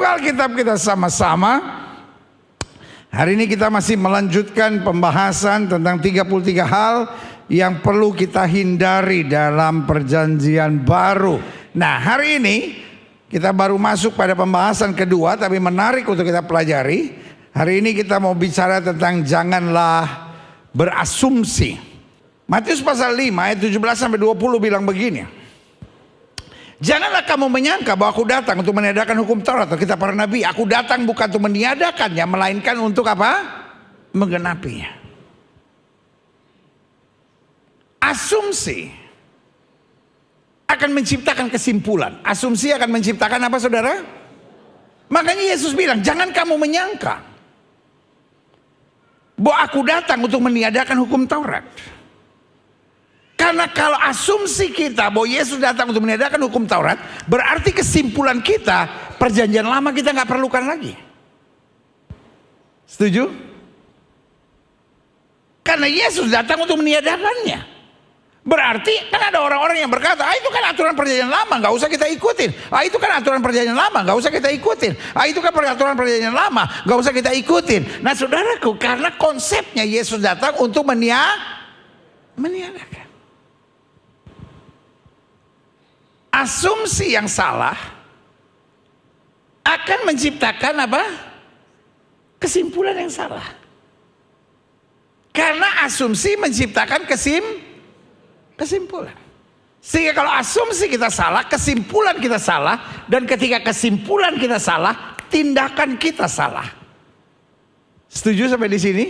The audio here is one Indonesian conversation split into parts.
Buka Alkitab kita sama-sama. Hari ini kita masih melanjutkan pembahasan tentang 33 hal yang perlu kita hindari dalam perjanjian baru. Nah, hari ini kita baru masuk pada pembahasan kedua, tapi menarik untuk kita pelajari. Hari ini kita mau bicara tentang janganlah berasumsi. Matius pasal 5 ayat 17-20 bilang begini. Janganlah kamu menyangka bahwa aku datang untuk meniadakan hukum Taurat atau kitab para nabi. Aku datang bukan untuk meniadakannya, melainkan untuk apa? Menggenapinya. Asumsi akan menciptakan kesimpulan. Asumsi akan menciptakan apa, saudara? Makanya Yesus bilang, jangan kamu menyangka bahwa aku datang untuk meniadakan hukum Taurat. Karena kalau asumsi kita bahwa Yesus datang untuk meniadakan hukum Taurat, berarti kesimpulan kita, perjanjian lama kita nggak perlukan lagi. Setuju? Karena Yesus datang untuk meniadakannya. Berarti kan ada orang-orang yang berkata, itu kan aturan perjanjian lama, nggak usah kita ikutin. Itu kan aturan perjanjian lama, nggak usah kita ikutin. Itu kan peraturan perjanjian lama, nggak usah kita ikutin. Nah, saudaraku, karena konsepnya Yesus datang untuk meniadakan. Asumsi yang salah akan menciptakan apa? Kesimpulan yang salah. Karena asumsi menciptakan kesimpulan. Sehingga kalau asumsi kita salah, kesimpulan kita salah, dan ketika kesimpulan kita salah, tindakan kita salah. Setuju sampai di sini?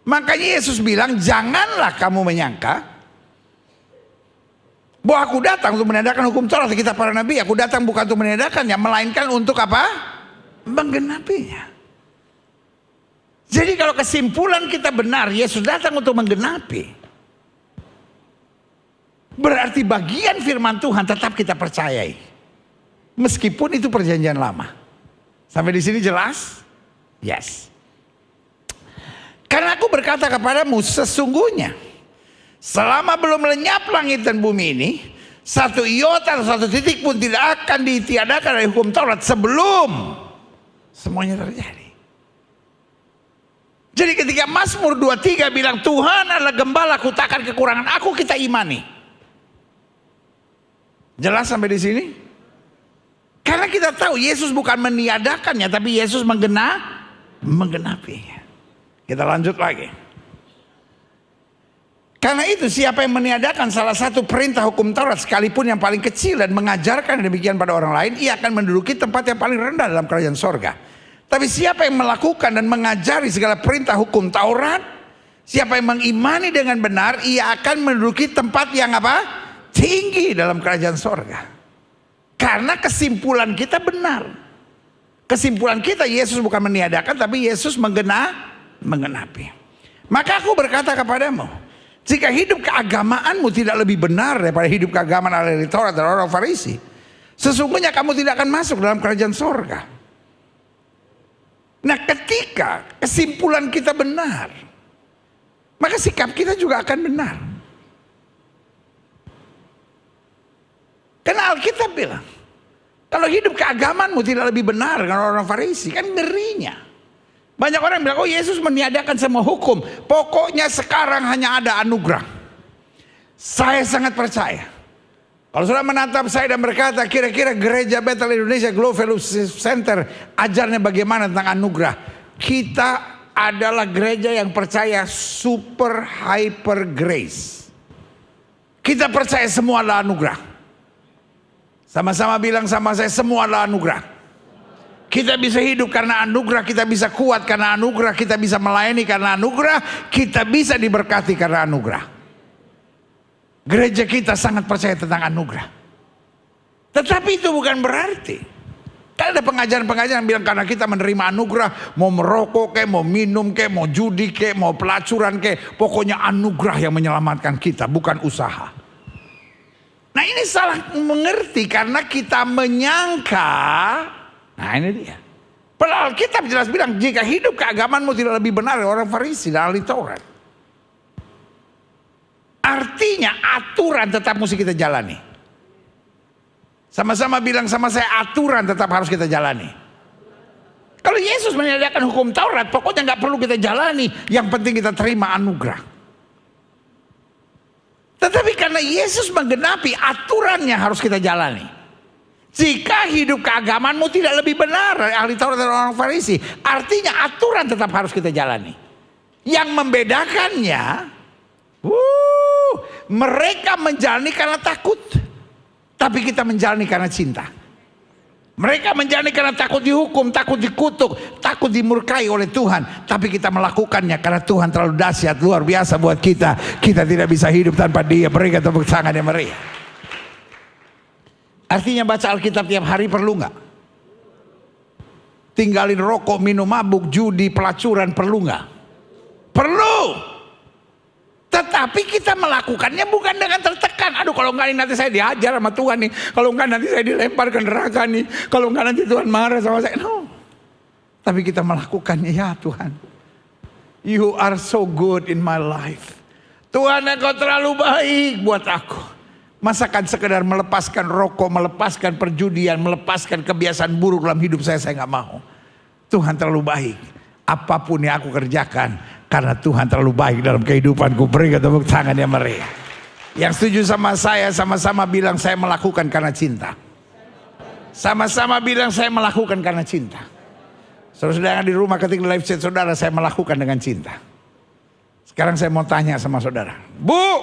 Makanya Yesus bilang, janganlah kamu menyangka bahwa aku datang untuk meniadakan hukum Taurat atau kitab para nabi. Aku datang bukan untuk meniadakannya, melainkan untuk apa? Menggenapinya. Jadi kalau kesimpulan kita benar, Yesus datang untuk menggenapi, berarti bagian firman Tuhan tetap kita percayai, meskipun itu perjanjian lama. Sampai di sini jelas? Yes. Karena aku berkata kepadamu, sesungguhnya selama belum lenyap langit dan bumi ini, satu iota atau satu titik pun tidak akan ditiadakan dari hukum Taurat sebelum semuanya terjadi. Jadi ketika Mazmur 23 bilang Tuhan adalah gembalaku, takkan kekurangan aku, kita imani. Jelas sampai di sini? Karena kita tahu Yesus bukan meniadakannya, tapi Yesus menggenapinya. Kita lanjut lagi. Karena itu siapa yang meniadakan salah satu perintah hukum Taurat sekalipun yang paling kecil dan mengajarkan demikian pada orang lain, ia akan menduduki tempat yang paling rendah dalam kerajaan sorga. Tapi siapa yang melakukan dan mengajari segala perintah hukum Taurat, siapa yang mengimani dengan benar, ia akan menduduki tempat yang apa? Tinggi dalam kerajaan sorga. Karena kesimpulan kita benar. Kesimpulan kita, Yesus bukan meniadakan, tapi Yesus menggenapi. Maka aku berkata kepadamu, jika hidup keagamaanmu tidak lebih benar daripada hidup keagamaan ahli Taurat dan orang Farisi, sesungguhnya kamu tidak akan masuk dalam kerajaan sorga. Nah, ketika kesimpulan kita benar, maka sikap kita juga akan benar. Karena Alkitab bilang, kalau hidup keagamaanmu tidak lebih benar dengan orang Farisi, kan ngerinya. Banyak orang bilang, oh Yesus meniadakan semua hukum, pokoknya sekarang hanya ada anugerah. Saya sangat percaya. Kalau sudah menatap saya dan berkata, kira-kira gereja Bethel Indonesia Glow Fellowship Center ajarnya bagaimana tentang anugerah? Kita adalah gereja yang percaya super hyper grace. Kita percaya semua adalah anugerah. Sama-sama bilang sama saya, semua adalah anugerah. Kita bisa hidup karena anugerah, kita bisa kuat karena anugerah, kita bisa melayani karena anugerah, kita bisa diberkati karena anugerah. Gereja kita sangat percaya tentang anugerah. Tetapi itu bukan berarti, kan ada pengajaran-pengajaran yang bilang karena kita menerima anugerah, mau merokok kek, mau minum kek, mau judi kek, mau pelacuran kek, pokoknya anugerah yang menyelamatkan kita, bukan usaha. Nah, ini salah mengerti karena kita menyangka. Nah, ini dia. Padahal Alkitab jelas bilang, jika hidup keagamaanmu tidak lebih benar dari orang Farisi dan ahli Taurat. Artinya aturan tetap mesti kita jalani. Sama-sama bilang sama saya, aturan tetap harus kita jalani. Kalau Yesus meniadakan hukum Taurat, pokoknya nggak perlu kita jalani. Yang penting kita terima anugerah. Tetapi karena Yesus menggenapi, aturannya harus kita jalani. Jika hidup keagamanmu tidak lebih benar dari ahli Taurat dan orang Farisi, artinya aturan tetap harus kita jalani. Yang membedakannya, mereka menjalani karena takut, tapi kita menjalani karena cinta. Mereka menjalani karena takut dihukum, takut dikutuk, takut dimurkai oleh Tuhan. Tapi kita melakukannya karena Tuhan terlalu dahsyat, luar biasa buat kita. Kita tidak bisa hidup tanpa Dia. Berikan tepuk tangan yang meriah. Artinya baca Alkitab tiap hari perlu nggak? Tinggalin rokok, minum mabuk, judi, pelacuran perlu nggak? Perlu. Tetapi kita melakukannya bukan dengan tertekan. Aduh, kalau enggak nanti saya diajar sama Tuhan nih. Kalau enggak nanti saya dilempar ke neraka nih. Kalau enggak nanti Tuhan marah sama saya. No. Tapi kita melakukannya, ya Tuhan. You are so good in my life. Tuhan, Engkau terlalu baik buat aku. Masakan sekedar melepaskan rokok, melepaskan perjudian, melepaskan kebiasaan buruk dalam hidup saya nggak mau. Tuhan terlalu baik. Apapun yang aku kerjakan, karena Tuhan terlalu baik dalam kehidupanku. Berikan tepuk tangan yang meriah. Yang setuju sama saya, sama-sama bilang saya melakukan karena cinta. Sama-sama bilang saya melakukan karena cinta. Saudara-saudara di rumah ketik live chat saudara, saya melakukan dengan cinta. Sekarang saya mau tanya sama saudara. Bu,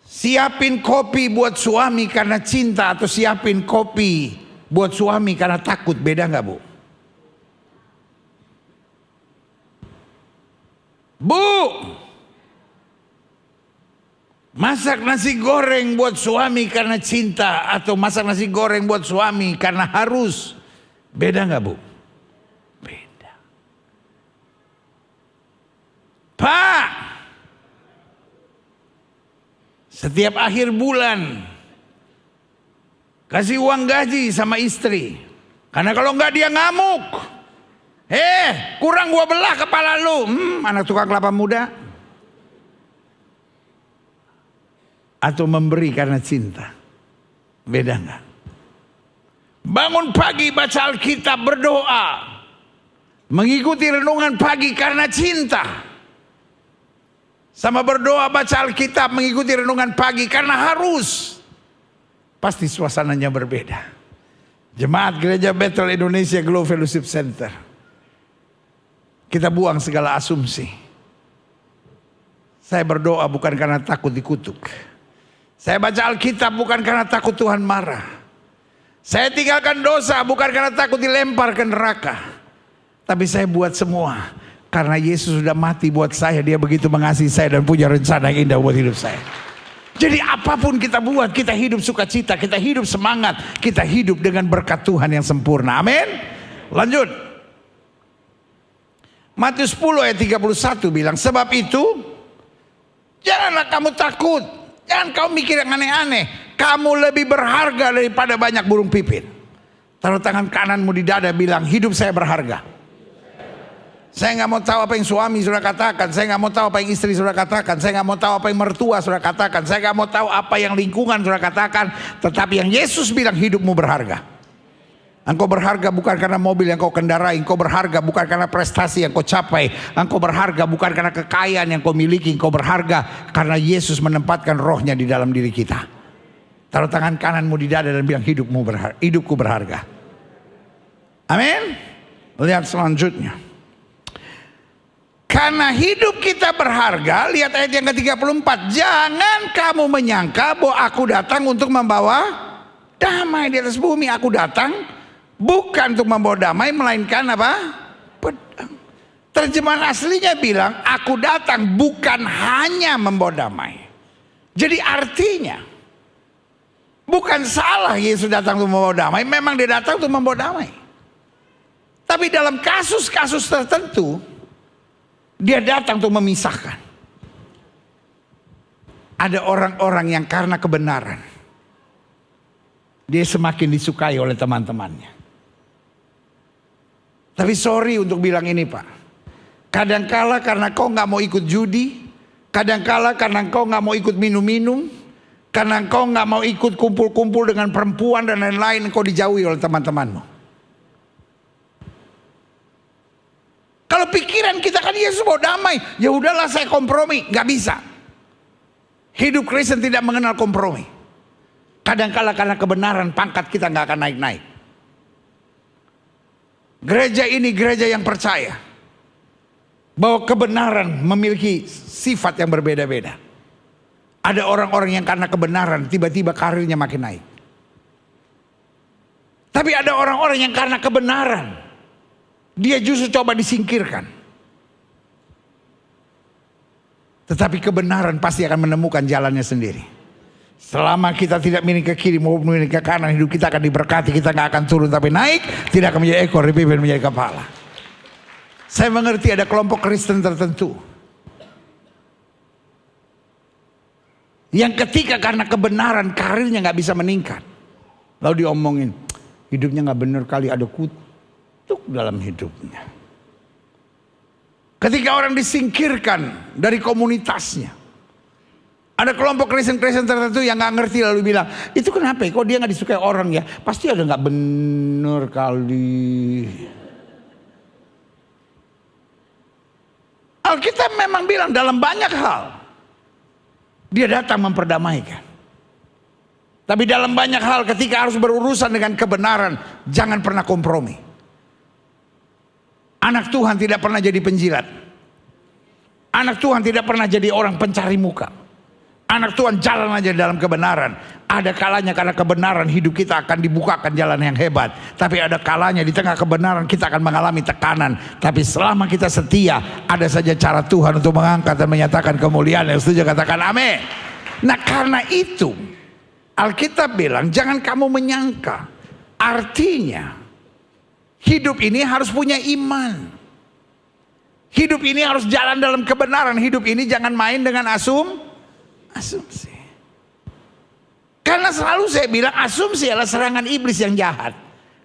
siapin kopi buat suami karena cinta atau siapin kopi buat suami karena takut, beda nggak bu? Bu, masak nasi goreng buat suami karena cinta atau masak nasi goreng buat suami karena harus, beda nggak bu? Beda. Pak, setiap akhir bulan kasih uang gaji sama istri, karena kalau nggak dia ngamuk. Kurang gua belah kepala lu. Anak tukang kelapa muda. Atau memberi karena cinta, beda nggak? Bangun pagi baca Alkitab, berdoa, mengikuti renungan pagi karena cinta, sama berdoa baca Alkitab mengikuti renungan pagi karena harus, pasti suasananya berbeda. Jemaat Gereja Bethel Indonesia Glow Fellowship Center, kita buang segala asumsi. Saya berdoa bukan karena takut dikutuk. Saya baca Alkitab bukan karena takut Tuhan marah. Saya tinggalkan dosa bukan karena takut dilempar ke neraka. Tapi saya buat semua karena Yesus sudah mati buat saya. Dia begitu mengasihi saya dan punya rencana yang indah buat hidup saya. Jadi apapun kita buat, kita hidup sukacita, kita hidup semangat, kita hidup dengan berkat Tuhan yang sempurna. Amin. Lanjut. Matius 10 ayat 31 bilang, sebab itu janganlah kamu takut, jangan kamu mikir yang aneh-aneh. Kamu lebih berharga daripada banyak burung pipit. Taruh tangan kananmu di dada, bilang, hidup saya berharga. Saya nggak mau tahu apa yang suami sudah katakan, saya nggak mau tahu apa yang istri sudah katakan, saya nggak mau tahu apa yang mertua sudah katakan, saya nggak mau tahu apa yang lingkungan sudah katakan. Tetapi yang Yesus bilang, hidupmu berharga. Engkau berharga bukan karena mobil yang kau kendarai. Engkau berharga bukan karena prestasi yang kau capai. Engkau berharga bukan karena kekayaan yang kau miliki. Engkau berharga karena Yesus menempatkan rohnya di dalam diri kita. Taruh tangan kananmu di dada dan bilang, hidupku berharga. Amin. Lihat selanjutnya. Karena hidup kita berharga, lihat ayat yang ke-34. Jangan kamu menyangka bahwa aku datang untuk membawa damai di atas bumi. Aku datang bukan untuk membawa damai, melainkan apa? Pedang. Terjemahan aslinya bilang, aku datang bukan hanya membawa damai. Jadi artinya, bukan salah Yesus datang untuk membawa damai. Memang dia datang untuk membawa damai. Tapi dalam kasus-kasus tertentu, dia datang untuk memisahkan. Ada orang-orang yang karena kebenaran, dia semakin disukai oleh teman-temannya. Tapi sorry untuk bilang ini Pak, kadangkala karena kau nggak mau ikut judi, kadangkala karena kau nggak mau ikut minum-minum, karena kau nggak mau ikut kumpul-kumpul dengan perempuan dan lain-lain, kau dijauhi oleh teman-temanmu. Kalau pikiran kita kan Yesus mau damai, ya udahlah saya kompromi, nggak bisa. Hidup Kristen tidak mengenal kompromi. Kadang-kala karena kebenaran pangkat kita nggak akan naik-naik. Gereja ini gereja yang percaya bahwa kebenaran memiliki sifat yang berbeda-beda. Ada orang-orang yang karena kebenaran tiba-tiba karirnya makin naik. Tapi ada orang-orang yang karena kebenaran dia justru coba disingkirkan. Tetapi kebenaran pasti akan menemukan jalannya sendiri. Selama kita tidak miring ke kiri maupun miring ke kanan, hidup kita akan diberkati. Kita nggak akan turun tapi naik, tidak akan menjadi ekor, dipimpin menjadi kepala. Saya mengerti ada kelompok Kristen tertentu yang ketika karena kebenaran karirnya nggak bisa meningkat, lalu diomongin hidupnya nggak benar kali, ada kutuk dalam hidupnya. Ketika orang disingkirkan dari komunitasnya, ada kelompok Kristen tertentu yang nggak ngerti lalu bilang, itu kenapa ya? Kok dia nggak disukai orang ya? Pasti ada nggak benar kali. Alkitab memang bilang dalam banyak hal dia datang memperdamaikan. Tapi dalam banyak hal ketika harus berurusan dengan kebenaran, jangan pernah kompromi. Anak Tuhan tidak pernah jadi penjilat. Anak Tuhan tidak pernah jadi orang pencari muka. Anak Tuhan jalan aja dalam kebenaran. Ada kalanya karena kebenaran hidup kita akan dibukakan jalan yang hebat. Tapi ada kalanya di tengah kebenaran kita akan mengalami tekanan. Tapi selama kita setia, ada saja cara Tuhan untuk mengangkat dan menyatakan kemuliaan. Yang setuju katakan amin. Nah karena itu Alkitab bilang jangan kamu menyangka. Artinya hidup ini harus punya iman. Hidup ini harus jalan dalam kebenaran. Hidup ini jangan main dengan asumsi. Karena selalu saya bilang asumsi adalah serangan iblis yang jahat.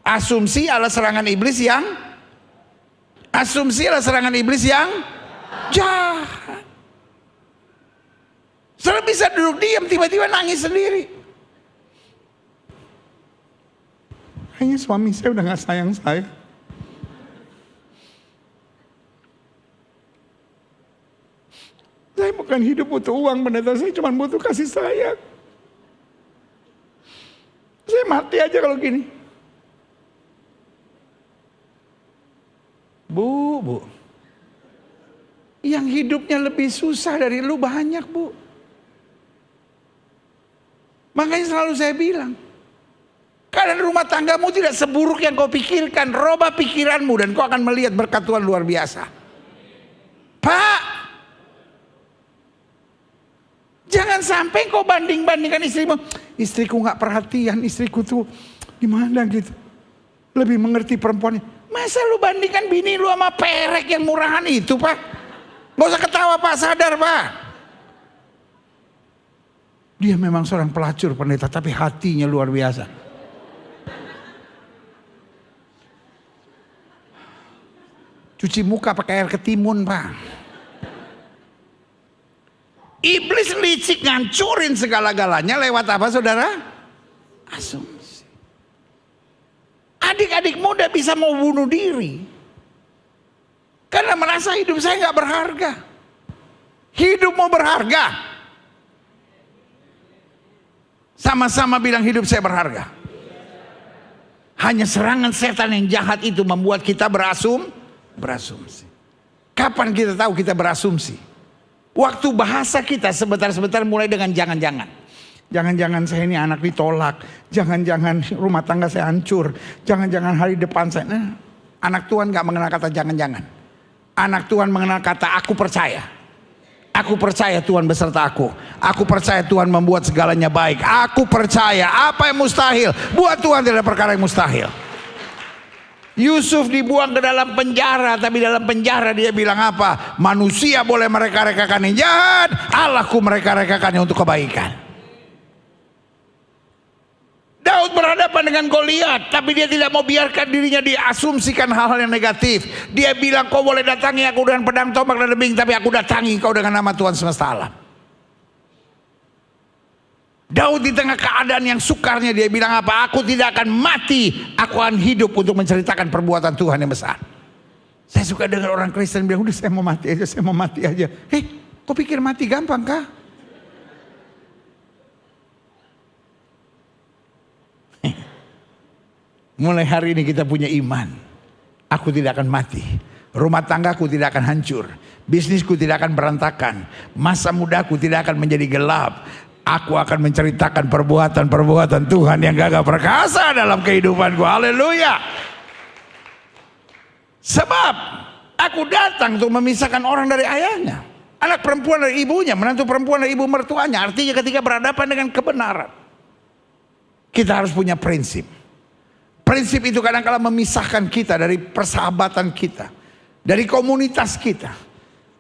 Asumsi adalah serangan iblis yang jahat. Saya bisa duduk diam tiba-tiba nangis sendiri. Kayaknya suami saya udah gak sayang saya. Saya bukan hidup butuh uang, pendeta, saya cuma butuh kasih sayang. Saya mati aja kalau gini. Bu, yang hidupnya lebih susah dari lu banyak, Bu. Makanya selalu saya bilang, keadaan rumah tanggamu tidak seburuk yang kau pikirkan. Robah pikiranmu dan kau akan melihat berkat Tuhan luar biasa. Pak, jangan sampai kau banding-bandingkan istrimu. Istriku gak perhatian, istriku tuh gimana gitu. Lebih mengerti perempuannya. Masa lu bandingkan bini lu sama perek yang murahan itu, Pak? Gak usah ketawa, Pak, sadar, Pak. Dia memang seorang pelacur, pendeta, tapi hatinya luar biasa. Cuci muka pakai air ketimun, Pak. Iblis licik ngancurin segala-galanya lewat apa, saudara? Asumsi. Adik-adik muda bisa mau bunuh diri karena merasa hidup saya nggak berharga. Hidup mau berharga. Sama-sama bilang hidup saya berharga. Hanya serangan setan yang jahat itu membuat kita berasumsi. Kapan kita tahu kita berasumsi? Waktu bahasa kita sebentar-sebentar mulai dengan jangan-jangan. Jangan-jangan saya ini anak ditolak. Jangan-jangan rumah tangga saya hancur. Jangan-jangan hari depan saya. Nah, anak Tuhan gak mengenal kata jangan-jangan. Anak Tuhan mengenal kata aku percaya. Aku percaya Tuhan beserta aku. Aku percaya Tuhan membuat segalanya baik. Aku percaya apa yang mustahil, buat Tuhan tidak ada perkara yang mustahil. Yusuf dibuang ke dalam penjara, tapi dalam penjara dia bilang apa? Manusia boleh mereka-rekakan yang jahat, Allahku mereka-rekakannya untuk kebaikan. Daud berhadapan dengan Goliat, tapi dia tidak mau biarkan dirinya diasumsikan hal-hal yang negatif. Dia bilang, kau boleh datangi aku dengan pedang, tombak dan tebing, tapi aku datangi kau dengan nama Tuhan semesta alam. Daud di tengah keadaan yang sukarnya dia bilang apa? Aku tidak akan mati, aku akan hidup untuk menceritakan perbuatan Tuhan yang besar. Saya suka dengar orang Kristen bilang, udah saya mau mati aja, saya mau mati aja. Kok pikir mati gampang kah? Mulai hari ini kita punya iman. Aku tidak akan mati. Rumah tanggaku tidak akan hancur. Bisnisku tidak akan berantakan. Masa mudaku tidak akan menjadi gelap. Aku akan menceritakan perbuatan-perbuatan Tuhan yang gagah perkasa dalam kehidupanku. Haleluya. Sebab aku datang untuk memisahkan orang dari ayahnya, anak perempuan dari ibunya, menantu perempuan dari ibu mertuanya. Artinya ketika berhadapan dengan kebenaran, kita harus punya prinsip. Prinsip itu kadang-kala memisahkan kita dari persahabatan kita, dari komunitas kita.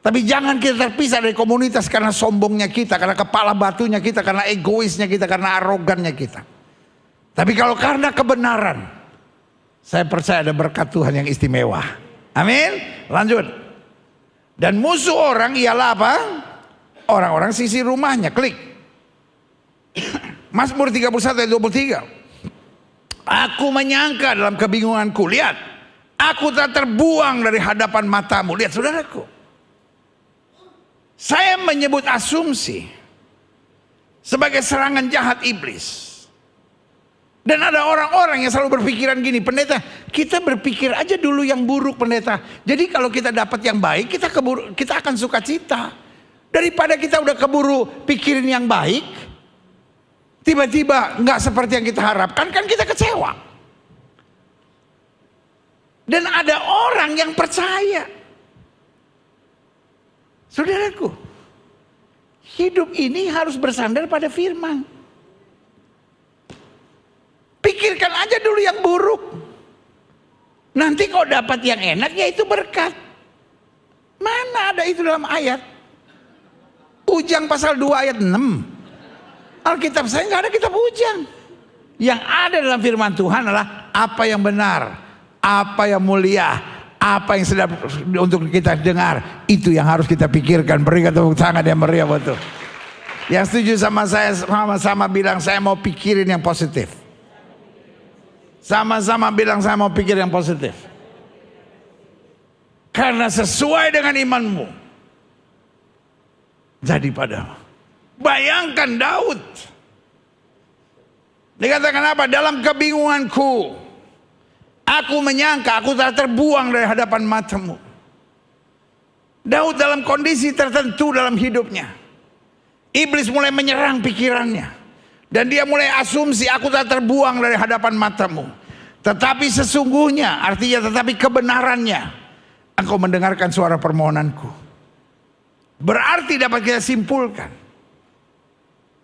Tapi jangan kita terpisah dari komunitas karena sombongnya kita, karena kepala batunya kita, karena egoisnya kita, karena arogannya kita. Tapi kalau karena kebenaran, saya percaya ada berkat Tuhan yang istimewa. Amin. Lanjut. Dan musuh orang ialah apa? Orang-orang sisi rumahnya. Klik. Mazmur 31 ayat 23. Aku menyangka dalam kebingunganku, lihat, aku tak terbuang dari hadapan matamu. Lihat saudaraku, saya menyebut asumsi sebagai serangan jahat iblis. Dan ada orang-orang yang selalu berpikiran gini, pendeta, kita berpikir aja dulu yang buruk pendeta. Jadi kalau kita dapat yang baik, kita akan sukacita. Daripada kita udah keburu pikirin yang baik, tiba-tiba nggak seperti yang kita harapkan, kan kita kecewa. Dan ada orang yang percaya. Saudaraku, hidup ini harus bersandar pada firman. Pikirkan aja dulu yang buruk. Nanti kalau dapat yang enak, ya itu berkat. Mana ada itu dalam ayat? Ujang pasal 2 ayat 6. Alkitab saya nggak ada kitab Ujang. Yang ada dalam firman Tuhan adalah apa yang benar, apa yang mulia, apa yang sedap untuk kita dengar. Itu yang harus kita pikirkan. Berikan tepuk tangan yang meriah buat Tuhan. Yang setuju sama saya, sama-sama bilang saya mau pikirin yang positif. Sama-sama bilang saya mau pikir yang positif. Karena sesuai dengan imanmu jadi padamu. Bayangkan Daud. Dikatakan apa? Dalam kebingunganku, aku menyangka aku tak terbuang dari hadapan matamu. Daud dalam kondisi tertentu dalam hidupnya, iblis mulai menyerang pikirannya. Dan dia mulai asumsi aku tak terbuang dari hadapan matamu. Tetapi sesungguhnya, artinya tetapi kebenarannya, engkau mendengarkan suara permohonanku. Berarti dapat kita simpulkan,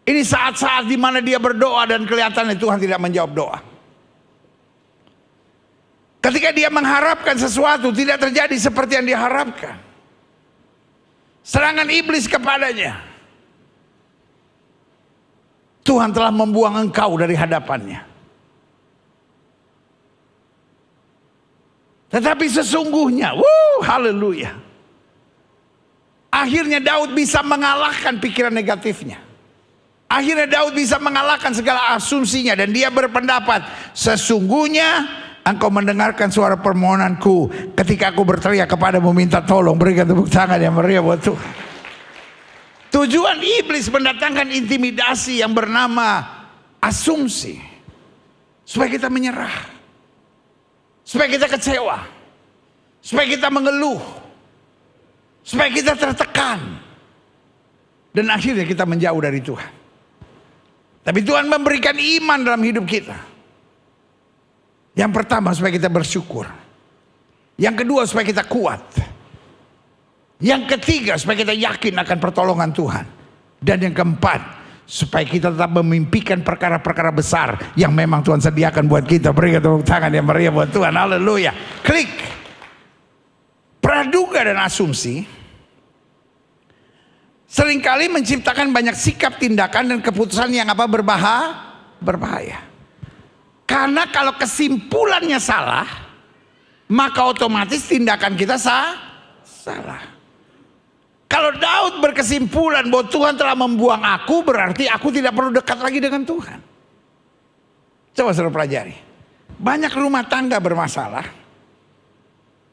ini saat-saat di mana dia berdoa dan kelihatannya Tuhan tidak menjawab doa. Ketika dia mengharapkan sesuatu tidak terjadi seperti yang diharapkan. Serangan iblis kepadanya. Tuhan telah membuang engkau dari hadapannya. Tetapi sesungguhnya, haleluya. Akhirnya Daud bisa mengalahkan pikiran negatifnya. Akhirnya Daud bisa mengalahkan segala asumsinya. Dan dia berpendapat, sesungguhnya engkau mendengarkan suara permohonanku ketika aku berteriak kepadamu minta tolong. Berikan tepuk tangan yang meriah buat Tuhan. Tujuan iblis mendatangkan intimidasi yang bernama asumsi, supaya kita menyerah, supaya kita kecewa, supaya kita mengeluh, supaya kita tertekan, dan akhirnya kita menjauh dari Tuhan. Tapi Tuhan memberikan iman dalam hidup kita. Yang pertama supaya kita bersyukur, yang kedua supaya kita kuat, yang ketiga supaya kita yakin akan pertolongan Tuhan, dan yang keempat supaya kita tetap memimpikan perkara-perkara besar yang memang Tuhan sediakan buat kita. Berikan tepuk tangan yang meriah buat Tuhan. Haleluya. Klik. Praduga dan asumsi seringkali menciptakan banyak sikap, tindakan, dan keputusan yang berbahaya. Karena kalau kesimpulannya salah, maka otomatis tindakan kita salah. Kalau Daud berkesimpulan bahwa Tuhan telah membuang aku, berarti aku tidak perlu dekat lagi dengan Tuhan. Coba saudara pelajari. Banyak rumah tangga bermasalah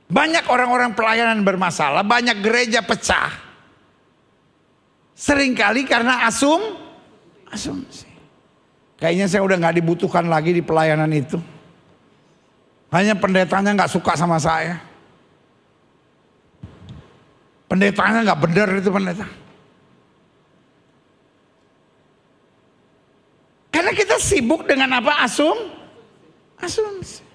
Banyak orang-orang pelayanan bermasalah, banyak gereja pecah. Seringkali karena asumsi. Kayaknya saya udah gak dibutuhkan lagi di pelayanan itu. Hanya pendetanya gak suka sama saya. Pendetanya gak benar itu pendeta. Karena kita sibuk dengan apa? Asumsi.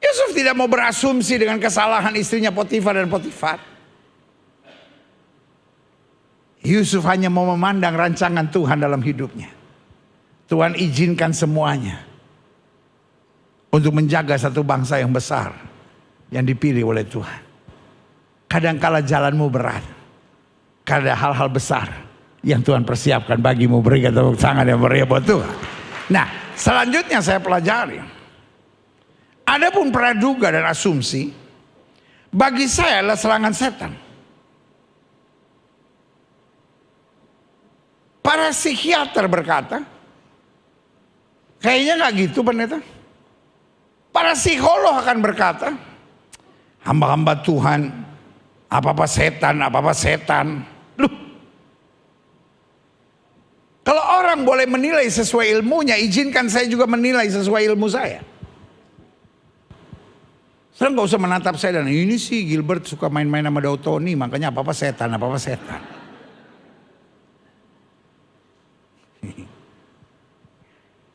Yusuf tidak mau berasumsi dengan kesalahan istrinya Potifar dan Potifar. Yusuf hanya mau memandang rancangan Tuhan dalam hidupnya. Tuhan izinkan semuanya untuk menjaga satu bangsa yang besar yang dipilih oleh Tuhan. Kadangkala jalanmu berat, karena hal-hal besar yang Tuhan persiapkan bagimu. Berikan tepuk tangan yang meriah buat Tuhan. Nah, selanjutnya saya pelajari. Adapun praduga dan asumsi, bagi saya adalah serangan setan. Para psikiater berkata, kayaknya gak gitu pendeta. Para psikolog akan berkata, hamba-hamba Tuhan, apa-apa setan. Loh, kalau orang boleh menilai sesuai ilmunya, izinkan saya juga menilai sesuai ilmu saya. Sekarang gak usah menatap saya dan ini sih Gilbert suka main-main sama Daud Tony, makanya apa-apa setan.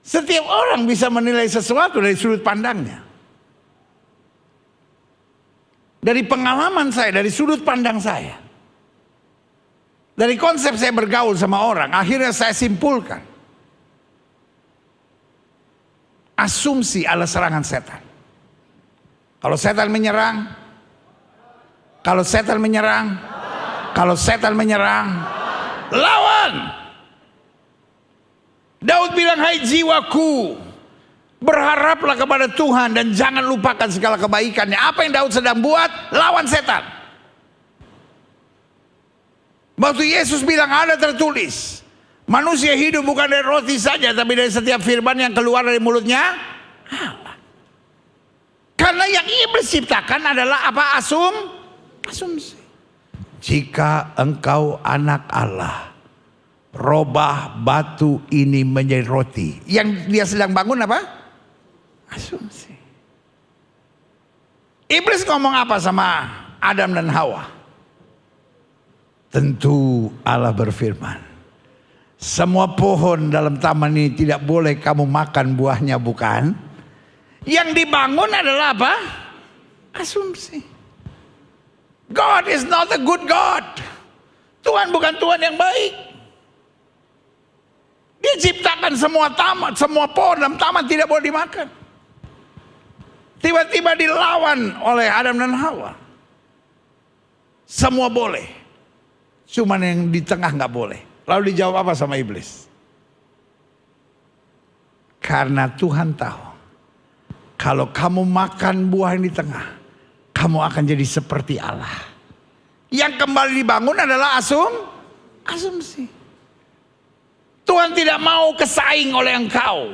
Setiap orang bisa menilai sesuatu dari sudut pandangnya. Dari pengalaman saya, dari sudut pandang saya. Dari konsep saya bergaul sama orang, akhirnya saya simpulkan. Asumsi adalah serangan setan. Kalau setan menyerang, lawan. Daud bilang, hai jiwaku, berharaplah kepada Tuhan dan jangan lupakan segala kebaikannya. Apa yang Daud sedang buat? Lawan setan. Waktu Yesus bilang ada tertulis, manusia hidup bukan dari roti saja, tapi dari setiap firman yang keluar dari mulutnya Allah. Karena yang iblis ciptakan adalah apa? Asumsi. Jika engkau anak Allah, robah batu ini menjadi roti. Yang dia sedang bangun apa? Asumsi. Iblis ngomong apa sama Adam dan Hawa? Tentu Allah berfirman, semua pohon dalam taman ini tidak boleh kamu makan buahnya, bukan? Yang dibangun adalah apa? Asumsi. God is not a good God. Tuhan bukan Tuhan yang baik. Dia ciptakan semua taman, semua pohon dalam taman tidak boleh dimakan. Tiba-tiba dilawan oleh Adam dan Hawa. Semua boleh, cuman yang di tengah nggak boleh. Lalu dijawab apa sama iblis? Karena Tuhan tahu, kalau kamu makan buah yang di tengah, kamu akan jadi seperti Allah. Yang kembali dibangun adalah asumsi. Tuhan tidak mau kesaing oleh engkau.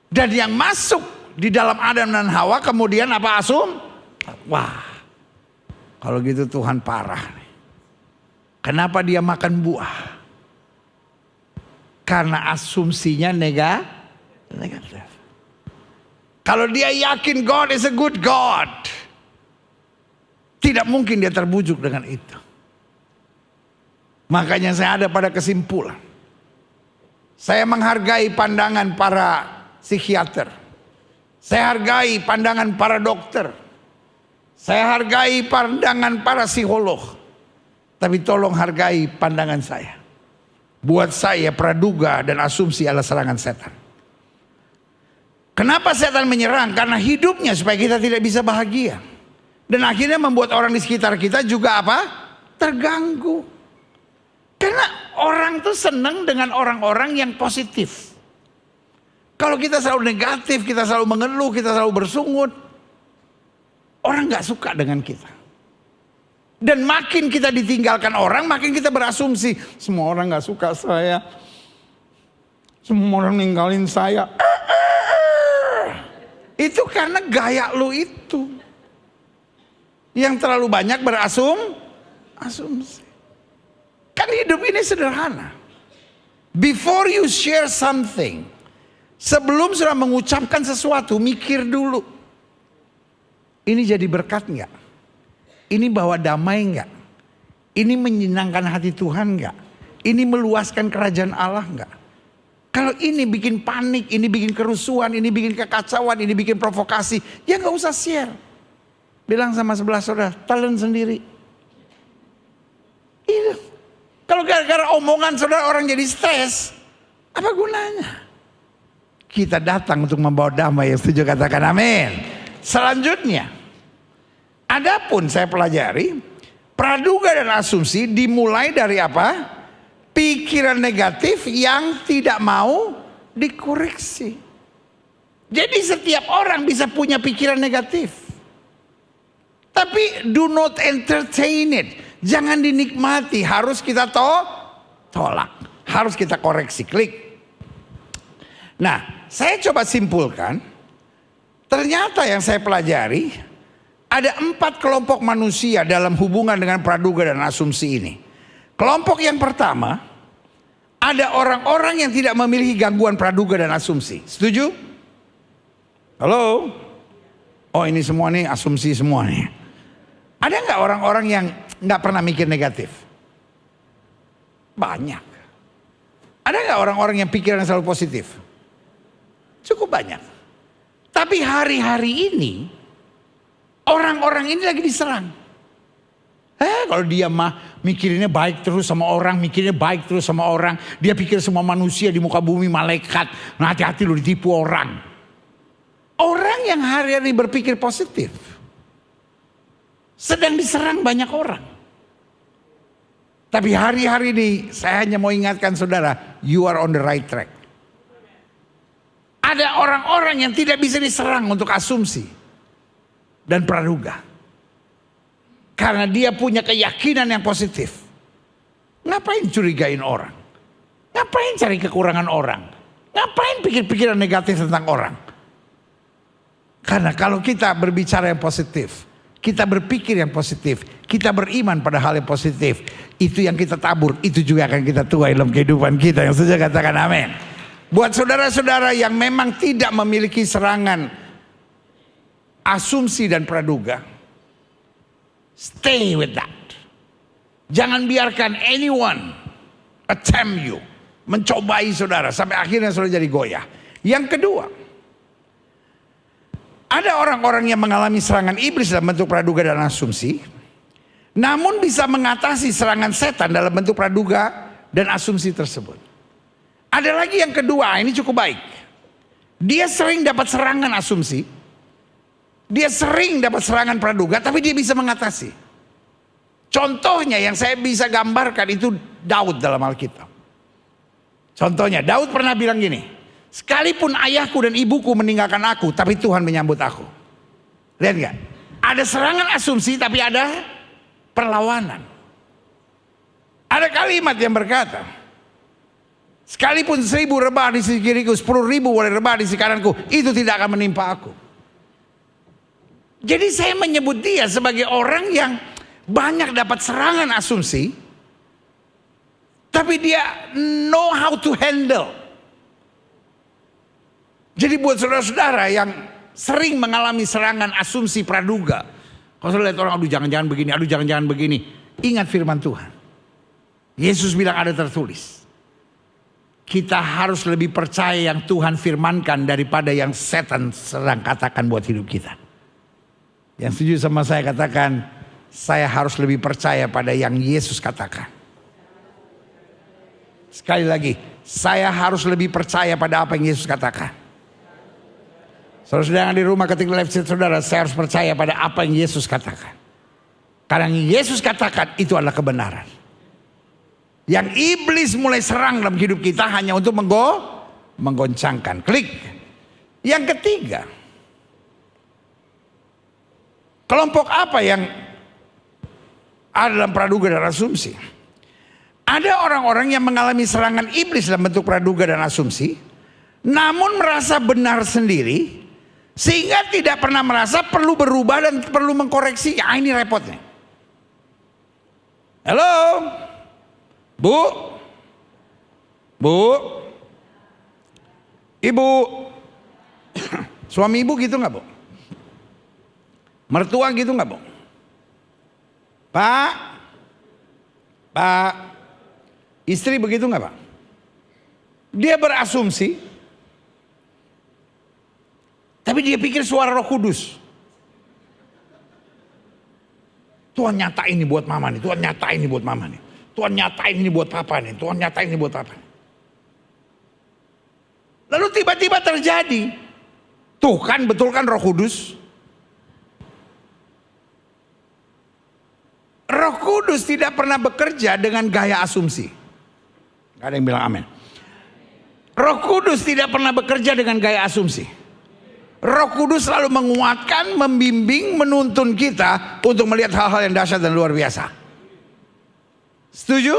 Dan yang masuk di dalam Adam dan Hawa kemudian apa? Wah, kalau gitu Tuhan parah. Kenapa dia makan buah? Karena asumsinya negatif. Kalau dia yakin God is a good God, tidak mungkin dia terbujuk dengan itu. Makanya saya ada pada kesimpulan. Saya menghargai pandangan para psikiater. Saya hargai pandangan para dokter. Saya hargai pandangan para psikolog. Tapi tolong hargai pandangan saya. Buat saya praduga dan asumsi adalah serangan setan. Kenapa setan menyerang? Karena hidupnya supaya kita tidak bisa bahagia. Dan akhirnya membuat orang di sekitar kita juga apa? Terganggu. Karena orang tuh senang dengan orang-orang yang positif. Kalau kita selalu negatif, kita selalu mengeluh, kita selalu bersungut, orang gak suka dengan kita. Dan makin kita ditinggalkan orang, makin kita berasumsi, semua orang gak suka saya, semua orang ninggalin saya. Itu karena gaya lu itu yang terlalu banyak asumsi. Kan hidup ini sederhana. Before you share something, sebelum sudah mengucapkan sesuatu, mikir dulu. Ini jadi berkat enggak? Ini bawa damai enggak? Ini menyenangkan hati Tuhan enggak? Ini meluaskan kerajaan Allah enggak? Kalau ini bikin panik, ini bikin kerusuhan, ini bikin kekacauan, ini bikin provokasi, ya nggak usah share. Bilang sama sebelah saudara, telan sendiri. Itu. Kalau gara-gara omongan saudara orang jadi stres, apa gunanya? Kita datang untuk membawa damai, yang setuju katakan amin. Selanjutnya, adapun saya pelajari, praduga dan asumsi dimulai dari apa? Pikiran negatif yang tidak mau dikoreksi. Jadi setiap orang bisa punya pikiran negatif. Tapi do not entertain it. Jangan dinikmati, harus kita tolak. Harus kita koreksi, klik. Nah, saya coba simpulkan. Ternyata yang saya pelajari, ada 4 kelompok manusia dalam hubungan dengan praduga dan asumsi ini. Kelompok yang pertama, ada orang-orang yang tidak memiliki gangguan praduga dan asumsi. Setuju? Halo? Oh, ini semua nih asumsi semua nih. Ada nggak orang-orang yang nggak pernah mikir negatif? Banyak. Ada nggak orang-orang yang pikiran selalu positif? Cukup banyak. Tapi hari-hari ini orang-orang ini lagi diserang. Kalau dia mah mikirinnya baik terus sama orang, mikirnya baik terus sama orang, dia pikir semua manusia di muka bumi malaikat. Nah, hati-hati lu ditipu orang. Orang yang hari-hari berpikir positif sedang diserang banyak orang. Tapi hari-hari ini saya hanya mau ingatkan saudara, you are on the right track. Ada orang-orang yang tidak bisa diserang untuk asumsi dan praduga. Karena dia punya keyakinan yang positif. Ngapain curigain orang? Ngapain cari kekurangan orang? Ngapain pikir-pikiran negatif tentang orang? Karena kalau kita berbicara yang positif, kita berpikir yang positif, kita beriman pada hal yang positif, itu yang kita tabur, itu juga akan kita tuai dalam kehidupan kita. Yang saja katakan amin. Buat saudara-saudara yang memang tidak memiliki serangan asumsi dan praduga, stay with that. Jangan biarkan anyone attempt you, mencobai saudara sampai akhirnya saudara jadi goyah. Yang kedua, ada orang-orang yang mengalami serangan iblis dalam bentuk praduga dan asumsi, namun bisa mengatasi serangan setan dalam bentuk praduga dan asumsi tersebut. Ada lagi yang kedua, ini cukup baik. Dia sering dapat serangan asumsi, dia sering dapat serangan praduga, tapi dia bisa mengatasi. Contohnya yang saya bisa gambarkan itu Daud dalam Alkitab. Contohnya Daud pernah bilang gini, sekalipun ayahku dan ibuku meninggalkan aku, tapi Tuhan menyambut aku. Lihat gak? Ada serangan asumsi tapi ada perlawanan. Ada kalimat yang berkata, sekalipun 1000 rebah di sisi kiriku, 10.000 boleh rebah di sisi kananku, itu tidak akan menimpa aku. Jadi saya menyebut dia sebagai orang yang banyak dapat serangan asumsi, tapi dia know how to handle. Jadi buat saudara-saudara yang sering mengalami serangan asumsi praduga, kalau saudara lihat orang, aduh jangan-jangan begini, aduh jangan-jangan begini, ingat firman Tuhan. Yesus bilang ada tertulis, kita harus lebih percaya yang Tuhan firmankan daripada yang setan sedang katakan buat hidup kita. Yang setuju sama saya katakan, saya harus lebih percaya pada yang Yesus katakan. Sekali lagi, saya harus lebih percaya pada apa yang Yesus katakan. Saudara-saudara yang di rumah, ketika live chat saudara, saya harus percaya pada apa yang Yesus katakan. Karena yang Yesus katakan itu adalah kebenaran. Yang iblis mulai serang dalam hidup kita hanya untuk menggoncangkan. Klik. Yang ketiga, kelompok apa yang ada dalam praduga dan asumsi? Ada orang-orang yang mengalami serangan iblis dalam bentuk praduga dan asumsi, namun merasa benar sendiri, Sehingga tidak pernah merasa perlu berubah dan perlu mengkoreksi. Ini repotnya. Halo, Bu, Ibu, suami ibu gitu nggak, Bu? Mertua gitu nggak, Bu? Pak, istri begitu nggak, Pak? Dia berasumsi, tapi dia pikir suara Roh Kudus. Tuhan nyatain ini buat mama nih, Tuhan nyatain ini buat mama nih, Tuhan nyatain ini buat papa nih, Tuhan nyatain ini buat papa nih. Lalu tiba-tiba terjadi, tuh kan betul kan Roh Kudus? Roh Kudus tidak pernah bekerja dengan gaya asumsi. Gak ada yang bilang amin. Roh Kudus tidak pernah bekerja dengan gaya asumsi. Roh Kudus selalu menguatkan, membimbing, menuntun kita untuk melihat hal-hal yang dahsyat dan luar biasa. Setuju?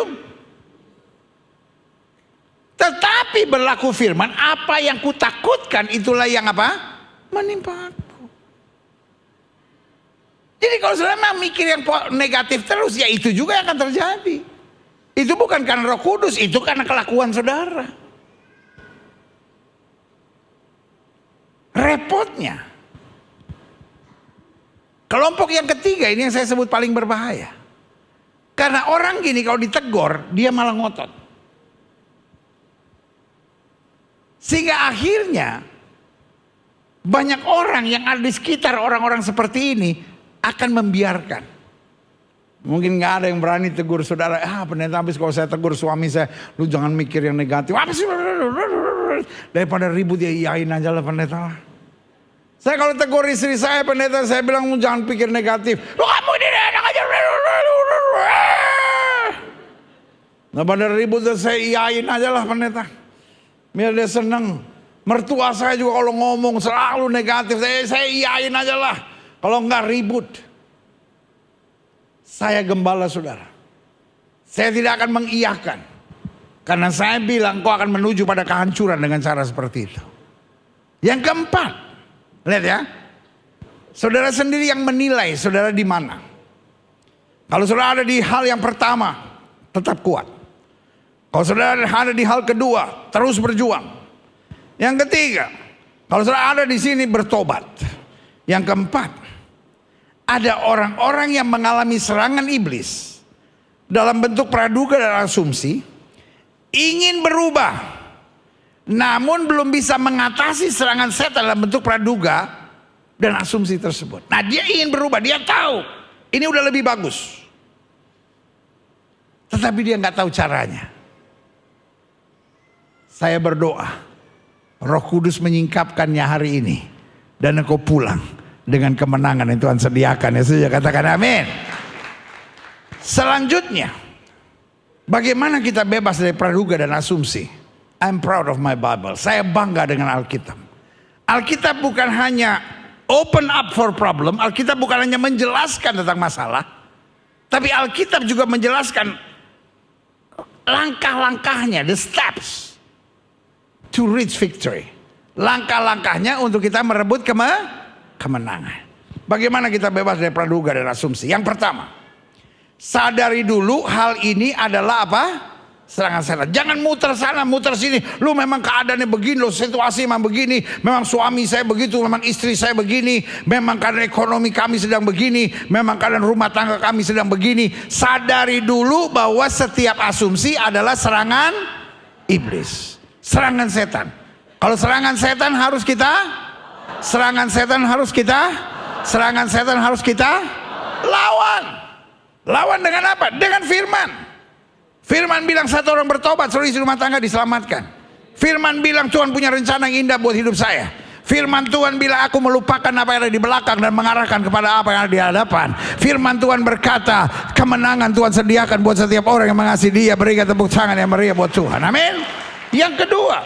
Tetapi berlaku firman, apa yang kutakutkan itulah yang apa? Menimpa aku. Jadi kalau saudara mikir yang negatif terus, ya itu juga yang akan terjadi. Itu bukan karena Roh Kudus, itu karena kelakuan saudara. Repotnya, kelompok yang ketiga ini yang saya sebut paling berbahaya. Karena orang gini kalau ditegur, dia malah ngotot. Sehingga akhirnya banyak orang yang ada di sekitar orang-orang seperti ini akan membiarkan. Mungkin nggak ada yang berani tegur saudara. Pendeta, habis kalau saya tegur suami saya, lu jangan mikir yang negatif. Apa sih? Daripada ribut ya iyain aja lah pendeta. Saya kalau tegur istri saya, pendeta, saya bilang lu jangan pikir negatif. Lu kamu ini enak aja. Daripada ribut saya iyain aja lah pendeta. Biar dia senang. Mertua saya juga kalau ngomong selalu negatif, saya iyain aja lah. Kalau enggak ribut. Saya gembala saudara. Saya tidak akan mengiyakan. Karena saya bilang kau akan menuju pada kehancuran dengan cara seperti itu. Yang keempat, lihat ya. Saudara sendiri yang menilai saudara di mana. Kalau saudara ada di hal yang pertama, tetap kuat. Kalau saudara ada di hal kedua, terus berjuang. Yang ketiga, kalau saudara ada di sini bertobat. Yang keempat, ada orang-orang yang mengalami serangan iblis dalam bentuk praduga dan asumsi, ingin berubah, namun belum bisa mengatasi serangan setan dalam bentuk praduga dan asumsi tersebut. Nah, dia ingin berubah, dia tahu ini udah lebih bagus, tetapi dia nggak tahu caranya. Saya berdoa, Roh Kudus menyingkapkannya hari ini, dan engkau pulang dengan kemenangan yang Tuhan sediakan. Ya sudah, katakan amin. Selanjutnya, bagaimana kita bebas dari praduga dan asumsi? I'm proud of my Bible. Saya bangga dengan Alkitab. Alkitab bukan hanya open up for problem. Alkitab bukan hanya menjelaskan tentang masalah, tapi Alkitab juga menjelaskan langkah-langkahnya, the steps to reach victory. Langkah-langkahnya untuk kita merebut kemenangan. Bagaimana kita bebas dari praduga dan asumsi? Yang pertama, sadari dulu hal ini adalah apa? Serangan setan. Jangan muter sana, muter sini. Lu memang keadaannya begini, lo situasi memang begini. Memang suami saya begitu, memang istri saya begini. Memang keadaan ekonomi kami sedang begini. Memang keadaan rumah tangga kami sedang begini. Sadari dulu bahwa setiap asumsi adalah serangan iblis. Serangan setan. Kalau serangan setan harus kita, serangan setan harus kita, serangan setan harus kita lawan. Lawan dengan apa? Dengan firman. Firman bilang satu orang bertobat, seluruh isi rumah tangga diselamatkan. Firman bilang Tuhan punya rencana yang indah buat hidup saya. Firman Tuhan bilang aku melupakan apa yang ada di belakang dan mengarahkan kepada apa yang ada di hadapan. Firman Tuhan berkata kemenangan Tuhan sediakan buat setiap orang yang mengasihi Dia. Berikan tepuk tangan yang meriah buat Tuhan. Amin. Yang kedua,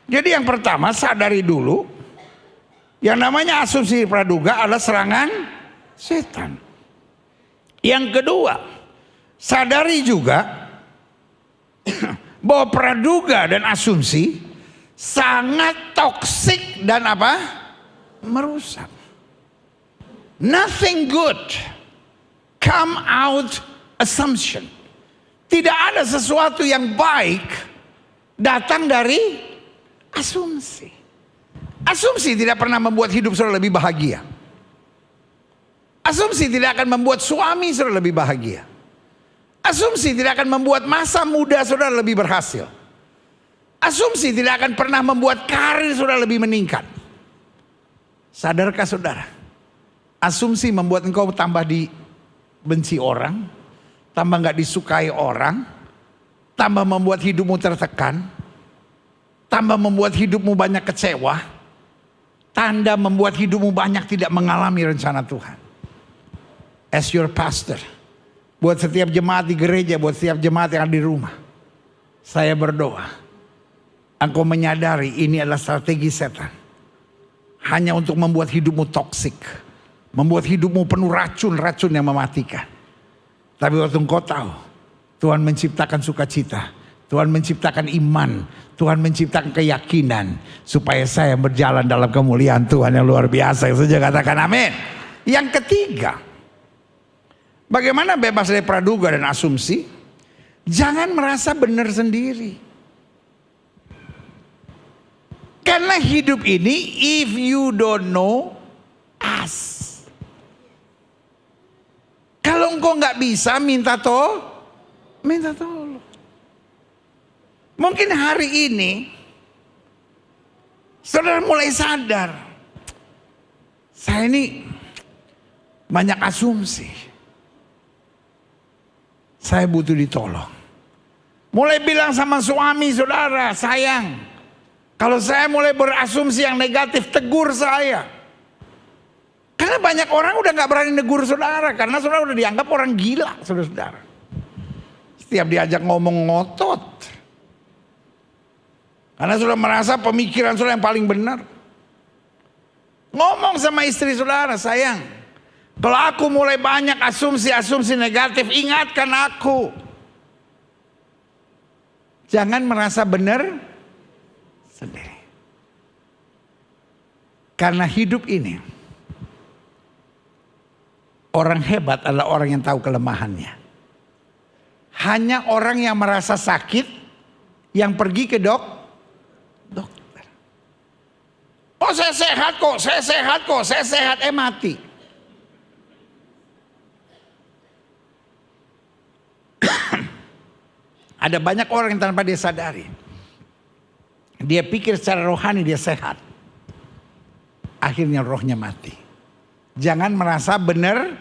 jadi yang pertama sadari dulu yang namanya asumsi praduga adalah serangan setan. Yang kedua, sadari juga bahwa praduga dan asumsi sangat toksik dan apa? merusak. Nothing good come out assumption. Tidak ada sesuatu yang baik datang dari asumsi. Asumsi tidak pernah membuat hidup saudara lebih bahagia. Asumsi tidak akan membuat suami saudara lebih bahagia. Asumsi tidak akan membuat masa muda saudara lebih berhasil. Asumsi tidak akan pernah membuat karir saudara lebih meningkat. Sadarkah saudara? Asumsi membuat engkau tambah dibenci orang, tambah gak disukai orang, tambah membuat hidupmu tertekan, tambah membuat hidupmu banyak kecewa, tanda membuat hidupmu banyak tidak mengalami rencana Tuhan. As your pastor, buat setiap jemaat di gereja, buat setiap jemaat yang ada di rumah, saya berdoa, engkau menyadari ini adalah strategi setan. Hanya untuk membuat hidupmu toksik, membuat hidupmu penuh racun-racun yang mematikan. Tapi waktu engkau tahu, Tuhan menciptakan sukacita, Tuhan menciptakan iman, Tuhan menciptakan keyakinan, supaya saya berjalan dalam kemuliaan Tuhan yang luar biasa. Yang saja katakan amin. Yang ketiga, bagaimana bebas dari praduga dan asumsi? Jangan merasa benar sendiri. Karena hidup ini, if you don't know, ask. Kalau engkau nggak bisa, minta tolong. Mungkin hari ini saudara mulai sadar, saya ini banyak asumsi, saya butuh ditolong. Mulai bilang sama suami saudara, sayang, kalau saya mulai berasumsi yang negatif, tegur saya. Karena banyak orang udah gak berani negur saudara, karena saudara udah dianggap orang gila, saudara-saudara. Setiap diajak ngomong ngotot. Karena saudara merasa pemikiran saudara yang paling benar. Ngomong sama istri saudara, sayang, kalau aku mulai banyak asumsi-asumsi negatif, ingatkan aku. Jangan merasa benar sendiri. Karena hidup ini, orang hebat adalah orang yang tahu kelemahannya. Hanya orang yang merasa sakit yang pergi ke dokter. Oh, saya sehat kok, saya sehat, mati. Ada banyak orang yang tanpa dia sadari, dia pikir secara rohani dia sehat, akhirnya rohnya mati. Jangan merasa benar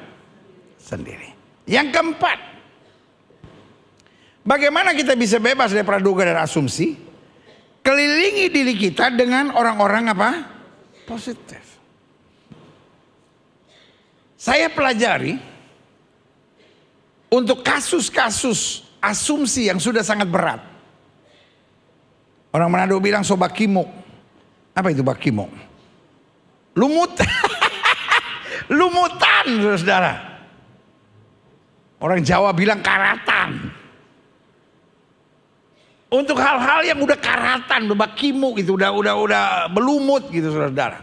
sendiri. Yang keempat, bagaimana kita bisa bebas dari praduga dan asumsi? Kelilingi diri kita dengan orang-orang apa? Positif. Saya pelajari untuk kasus-kasus asumsi yang sudah sangat berat. Orang Manado bilang sobakimuk. Apa itu bakimuk? Lumut. Lumutan, saudara. Orang Jawa bilang karatan. Untuk hal-hal yang udah karatan, udah bakimu gitu, udah belumut gitu, saudara.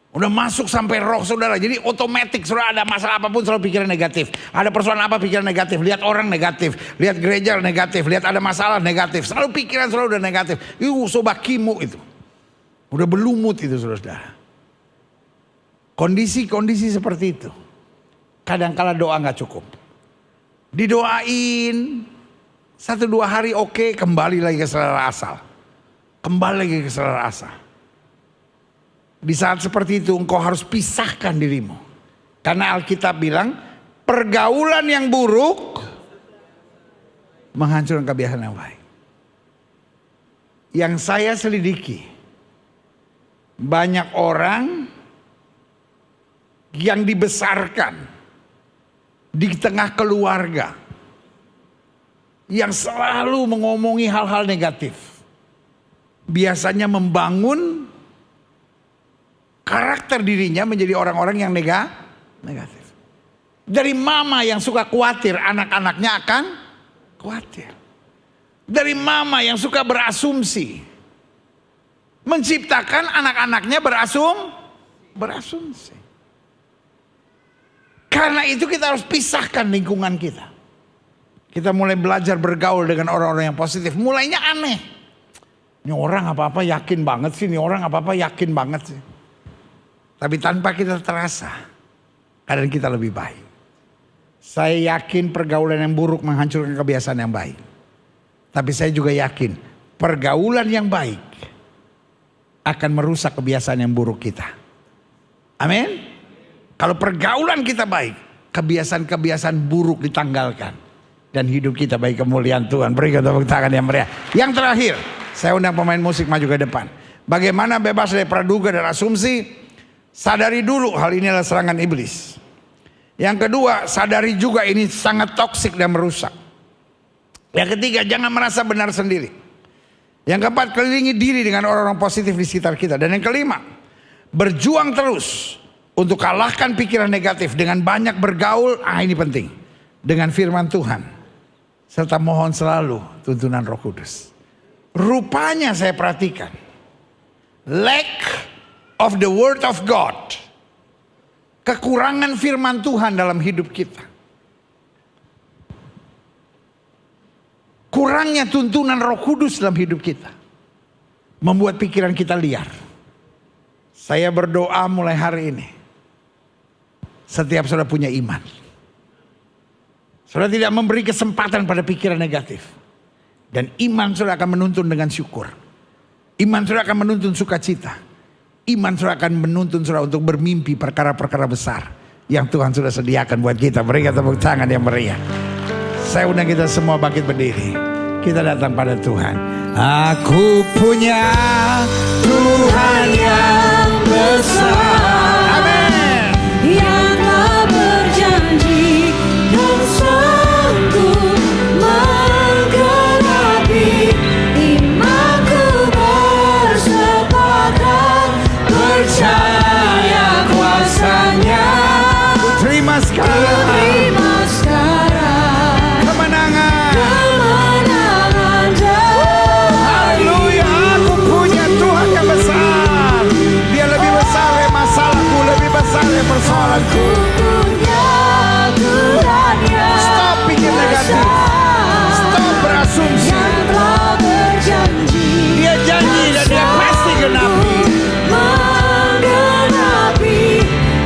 Udah masuk sampai roh saudara. Jadi otomatis saudara ada masalah apapun selalu pikiran negatif. Ada persoalan apa pikiran negatif. Lihat orang negatif, lihat gereja negatif, lihat ada masalah negatif. Selalu pikiran selalu udah negatif. Sobakimu itu. Udah belumut itu saudara. Kondisi-kondisi seperti itu, kadang-kala doa nggak cukup. Didoain 1-2 hari oke, kembali lagi ke selera asal. Kembali lagi ke selera asal. Di saat seperti itu engkau harus pisahkan dirimu. Karena Alkitab bilang, pergaulan yang buruk menghancurkan kebiasaan yang baik. Yang saya selidiki, banyak orang yang dibesarkan di tengah keluarga yang selalu mengomongi hal-hal negatif, biasanya membangun karakter dirinya menjadi orang-orang yang negatif. Dari mama yang suka khawatir anak-anaknya akan khawatir. Dari mama yang suka berasumsi, menciptakan anak-anaknya berasumsi. Karena itu kita harus pisahkan lingkungan kita. Kita mulai belajar bergaul dengan orang-orang yang positif. Mulainya aneh. Ini orang apa-apa yakin banget sih. Ini orang apa-apa yakin banget sih. Tapi tanpa kita terasa, kadang kita lebih baik. Saya yakin pergaulan yang buruk menghancurkan kebiasaan yang baik. Tapi saya juga yakin pergaulan yang baik akan merusak kebiasaan yang buruk kita. Amin. Kalau pergaulan kita baik, kebiasaan-kebiasaan buruk ditanggalkan. Dan hidup kita bagi kemuliaan Tuhan. Berikan tepuk tangan yang meriah. Yang terakhir, saya undang pemain musik maju ke depan. Bagaimana bebas dari praduga dan asumsi? Sadari dulu hal ini adalah serangan iblis. Yang kedua, sadari juga ini sangat toksik dan merusak. Yang ketiga, jangan merasa benar sendiri. Yang keempat, kelilingi diri dengan orang-orang positif di sekitar kita. Dan yang kelima, berjuang terus untuk kalahkan pikiran negatif dengan banyak bergaul. Ini penting. Dengan firman Tuhan. Serta mohon selalu tuntunan Roh Kudus. Rupanya saya perhatikan, lack of the word of God, kekurangan firman Tuhan dalam hidup kita, kurangnya tuntunan Roh Kudus dalam hidup kita, membuat pikiran kita liar. Saya berdoa mulai hari ini, setiap saudara punya iman, saudara tidak memberi kesempatan pada pikiran negatif. Dan iman saudara akan menuntun dengan syukur. Iman saudara akan menuntun sukacita. Iman saudara akan menuntun saudara untuk bermimpi perkara-perkara besar yang Tuhan sudah sediakan buat kita. Berikan tepuk tangan yang meriah. Saya undang kita semua bangkit berdiri. Kita datang pada Tuhan. Aku punya Tuhan yang besar. Amin. Yang telah berjanji dan sanggup menggenapi. Imanku bersepakat percaya kuasanya. Ku terima sekarang kemenangan. Haleluya, aku punya Tuhan yang besar. Dia lebih besar dari masalahku, lebih besar dari persoalanku. Stop pikir negatif. Stop berasumsi. Dia janji dan dia pasti genapi.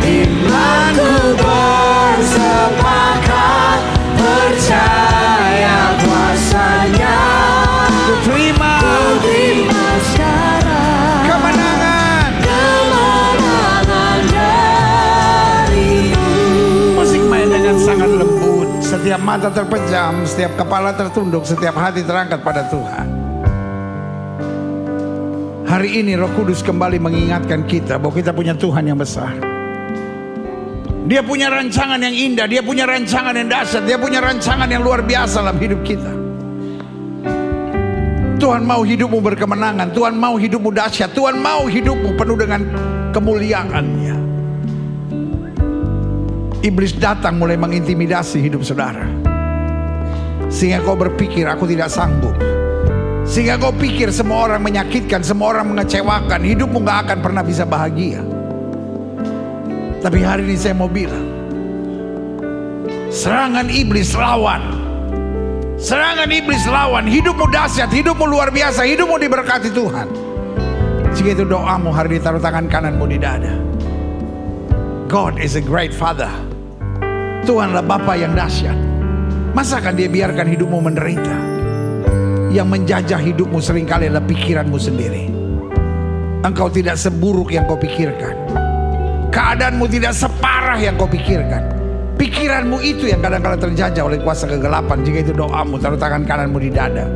Imanku bersepakat percaya kuasanya. Ku terima kemenangan darimu. Musik main dengan sangat lembut. Setiap mata terpejam, setiap kepala tertunduk, setiap hati terangkat pada Tuhan. Hari ini Roh Kudus kembali mengingatkan kita bahwa kita punya Tuhan yang besar. Dia punya rancangan yang indah, dia punya rancangan yang dahsyat, dia punya rancangan yang luar biasa dalam hidup kita. Tuhan mau hidupmu berkemenangan, Tuhan mau hidupmu dahsyat, Tuhan mau hidupmu penuh dengan kemuliaan-Nya. Iblis datang mulai mengintimidasi hidup saudara, sehingga kau berpikir aku tidak sanggup. Sehingga kau pikir semua orang menyakitkan, semua orang mengecewakan, hidupmu gak akan pernah bisa bahagia. Tapi hari ini saya mau bilang, serangan iblis lawan. Serangan iblis lawan. Hidupmu dahsyat, hidupmu luar biasa, hidupmu diberkati Tuhan. Jika itu doamu, hari ini taruh tangan kananmu di dada. God is a great Father. Tuhanlah Bapa yang dahsyat. Masakan Dia biarkan hidupmu menderita? Yang menjajah hidupmu seringkali adalah pikiranmu sendiri. Engkau tidak seburuk yang kau pikirkan. Keadaanmu tidak separah yang kau pikirkan. Pikiranmu itu yang kadang-kadang terjajah oleh kuasa kegelapan. Jika itu doamu, taruh tangan kananmu di dada.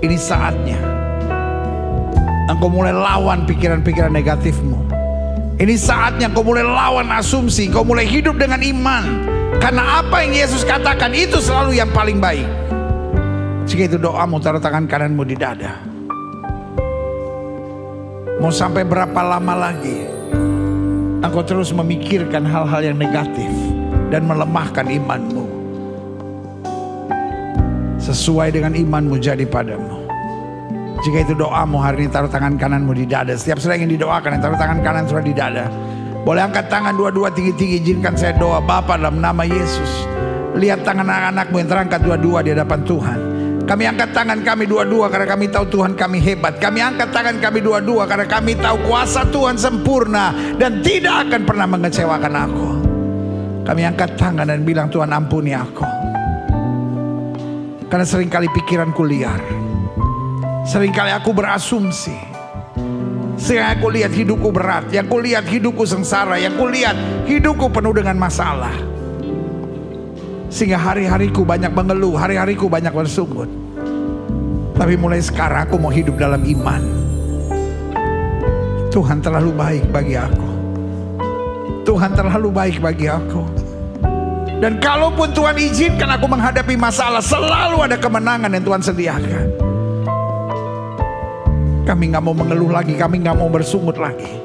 Ini saatnya engkau mulai lawan pikiran-pikiran negatifmu. Ini saatnya engkau mulai lawan asumsi. Engkau mulai hidup dengan iman. Karena apa yang Yesus katakan itu selalu yang paling baik. Jika itu doamu, taruh tangan kananmu di dada. Mau sampai berapa lama lagi engkau terus memikirkan hal-hal yang negatif dan melemahkan imanmu? Sesuai dengan imanmu jadi padamu. Jika itu doamu hari ini, taruh tangan kananmu di dada. Setiap saudara ingin didoakan, taruh tangan kanan saudara di dada. Boleh angkat tangan dua-dua tinggi-tinggi. Izinkan saya doa. Bapa, dalam nama Yesus, lihat tangan anak-anakmu yang terangkat dua-dua di hadapan Tuhan. Kami angkat tangan kami dua-dua karena kami tahu Tuhan kami hebat. Kami angkat tangan kami dua-dua karena kami tahu kuasa Tuhan sempurna dan tidak akan pernah mengecewakan aku. Kami angkat tangan dan bilang, Tuhan ampuni aku. Karena seringkali pikiranku liar. Seringkali aku berasumsi. Sehingga aku lihat hidupku berat. Yang ku lihat hidupku sengsara. Yang ku lihat hidupku penuh dengan masalah. Sehingga hari-hariku banyak mengeluh. Hari-hariku banyak bersungut. Tapi mulai sekarang aku mau hidup dalam iman. Tuhan terlalu baik bagi aku. Tuhan terlalu baik bagi aku. Dan kalaupun Tuhan izinkan aku menghadapi masalah, selalu ada kemenangan yang Tuhan sediakan. Kami gak mau mengeluh lagi, kami gak mau bersungut lagi.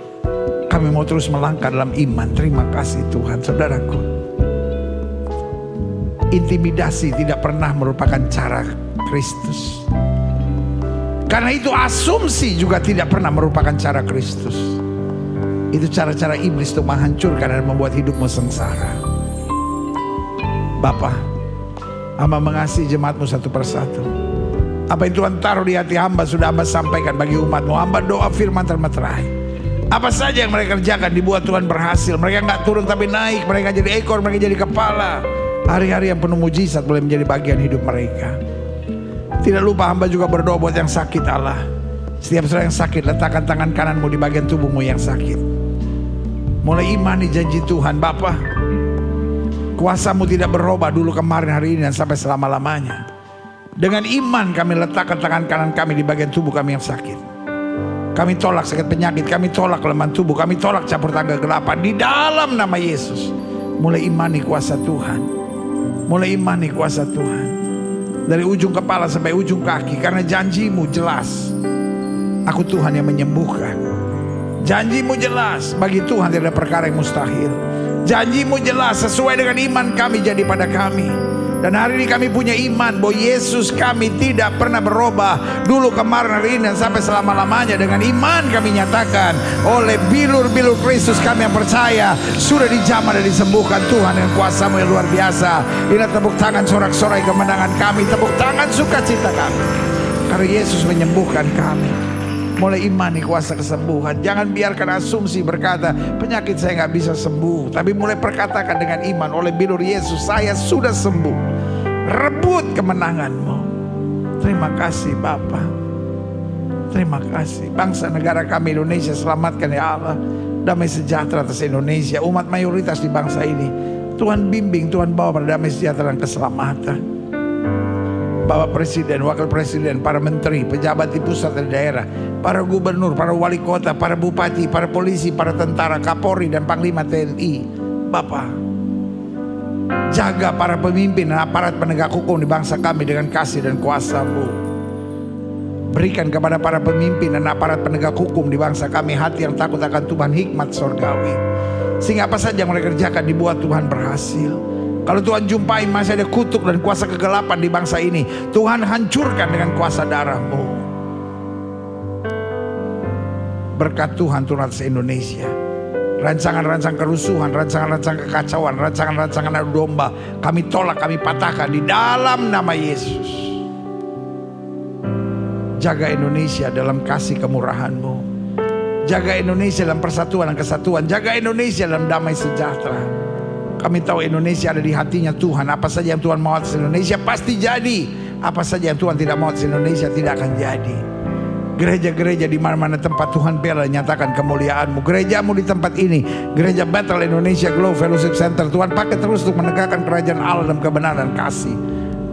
Kami mau terus melangkah dalam iman. Terima kasih Tuhan. Saudaraku, intimidasi tidak pernah merupakan cara Kristus. Karena itu asumsi juga tidak pernah merupakan cara Kristus. Itu cara-cara iblis untuk menghancurkan dan membuat hidupmu sengsara. Bapa, hamba mengasihi jemaatmu satu persatu. Apa yang Tuhan taruh di hati hamba sudah hamba sampaikan bagi umatmu. Hamba doa firman termeterai. Apa saja yang mereka kerjakan dibuat Tuhan berhasil. Mereka gak turun tapi naik. Mereka jadi ekor, mereka jadi kepala. Hari-hari yang penuh mujizat boleh menjadi bagian hidup mereka. Tidak lupa hamba juga berdoa buat yang sakit Allah. Setiap saudara yang sakit, letakkan tangan kananmu di bagian tubuhmu yang sakit. Mulai imani janji Tuhan. Bapa, kuasamu tidak berubah dulu, kemarin, hari ini, dan sampai selama-lamanya. Dengan iman kami letakkan tangan kanan kami di bagian tubuh kami yang sakit. Kami tolak sakit penyakit, kami tolak kelemahan tubuh, kami tolak campur tangan kegelapan. Di dalam nama Yesus, mulai imani kuasa Tuhan. Mulai imani kuasa Tuhan. Dari ujung kepala sampai ujung kaki. Karena janjimu jelas, aku Tuhan yang menyembuhkan. Janjimu jelas, bagi Tuhan tidak ada perkara yang mustahil. Janjimu jelas, sesuai dengan iman kami jadi pada kami. Dan hari ini kami punya iman bahwa Yesus kami tidak pernah berubah dulu, kemarin, hari ini, dan sampai selama-lamanya. Dengan iman kami nyatakan, oleh bilur-bilur Kristus kami yang percaya sudah dijamah dan disembuhkan Tuhan dengan kuasa-Mu yang luar biasa. Inilah tepuk tangan sorak-sorai kemenangan kami, tepuk tangan sukacita kami, karena Yesus menyembuhkan kami. Mulai imani kuasa kesembuhan. Jangan biarkan asumsi berkata, penyakit saya gak bisa sembuh. Tapi mulai perkatakan dengan iman, oleh bilur Yesus saya sudah sembuh. Rebut kemenanganmu. Terima kasih Bapa. Terima kasih. Bangsa negara kami Indonesia selamatkan ya Allah. Damai sejahtera atas Indonesia. Umat mayoritas di bangsa ini, Tuhan bimbing, Tuhan bawa pada damai sejahtera dan keselamatan. Bapak Presiden, Wakil Presiden, para menteri, pejabat di pusat dan daerah, para gubernur, para wali kota, para bupati, para polisi, para tentara, Kapolri dan Panglima TNI. Bapak, jaga para pemimpin dan aparat penegak hukum di bangsa kami dengan kasih dan kuasa-Mu. Berikan kepada para pemimpin dan aparat penegak hukum di bangsa kami hati yang takut akan Tuhan, hikmat sorgawi. Sehingga apa saja yang mereka kerjakan dibuat Tuhan berhasil. Kalau Tuhan jumpai masih ada kutuk dan kuasa kegelapan di bangsa ini, Tuhan hancurkan dengan kuasa darah-Mu. Berkat Tuhan turun atas Indonesia. Rancangan-rancangan kerusuhan, rancangan-rancangan kekacauan, rancangan-rancangan adu domba, kami tolak, kami patahkan di dalam nama Yesus. Jaga Indonesia dalam kasih kemurahan-Mu. Jaga Indonesia dalam persatuan dan kesatuan. Jaga Indonesia dalam damai sejahtera. Kami tahu Indonesia ada di hatinya Tuhan. Apa saja yang Tuhan mau atas Indonesia pasti jadi. Apa saja yang Tuhan tidak mau atas Indonesia tidak akan jadi. Gereja-gereja di mana-mana tempat Tuhan bela nyatakan kemuliaan-Mu. Gerejamu di tempat ini, Gereja Bethel Indonesia Glow Fellowship Center, Tuhan pakai terus untuk menegakkan kerajaan Allah dalam kebenaran dan kasih.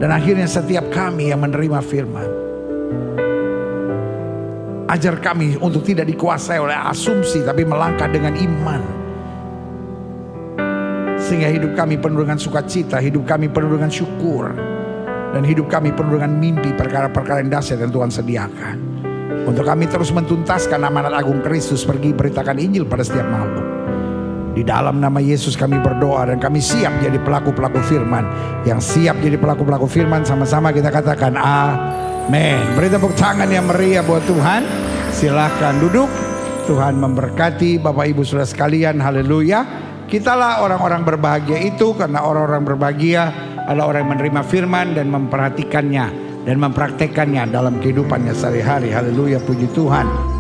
Dan akhirnya setiap kami yang menerima firman, ajar kami untuk tidak dikuasai oleh asumsi, tapi melangkah dengan iman. Sehingga hidup kami penuh dengan sukacita, hidup kami penuh dengan syukur, dan hidup kami penuh dengan mimpi perkara-perkara yang dahsyat yang Tuhan sediakan. Untuk kami terus mentuntaskan amanat agung Kristus, pergi beritakan Injil pada setiap makhluk. Di dalam nama Yesus kami berdoa, dan kami siap jadi pelaku-pelaku firman. Yang siap jadi pelaku-pelaku firman, sama-sama kita katakan Men, beri tepuk tangan yang meriah buat Tuhan. Silahkan duduk. Tuhan memberkati Bapak Ibu Saudara sekalian. Haleluya. Kitalah orang-orang berbahagia itu, karena orang-orang berbahagia adalah orang yang menerima firman dan memperhatikannya dan mempraktekannya dalam kehidupannya sehari-hari. Haleluya, puji Tuhan.